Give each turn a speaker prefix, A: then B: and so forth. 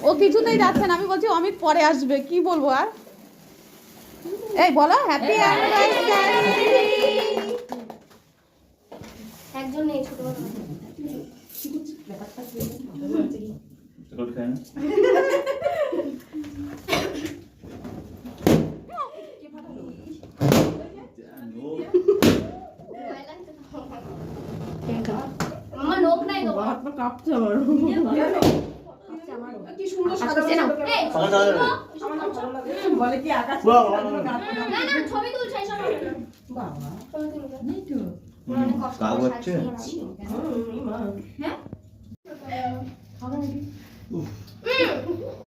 A: ও কিছুতেই যাচ্ছে না, আমি বলছি অমিত পরে আসবে, কি বলবো আর। এই বলো হ্যাপি অ্যানিভার্সারি।
B: একজন নেই ছোট বড় মামা লোক নাই তো হাত পা কাঁপছে আমার কি সুন্দর সাদা এই বলে কি আকাশ না না ছবি তুলছ এই সময় বাবা ছবি তুলবে নেই তো অনেক কষ্ট হচ্ছে হ্যাঁ খাবে নাকি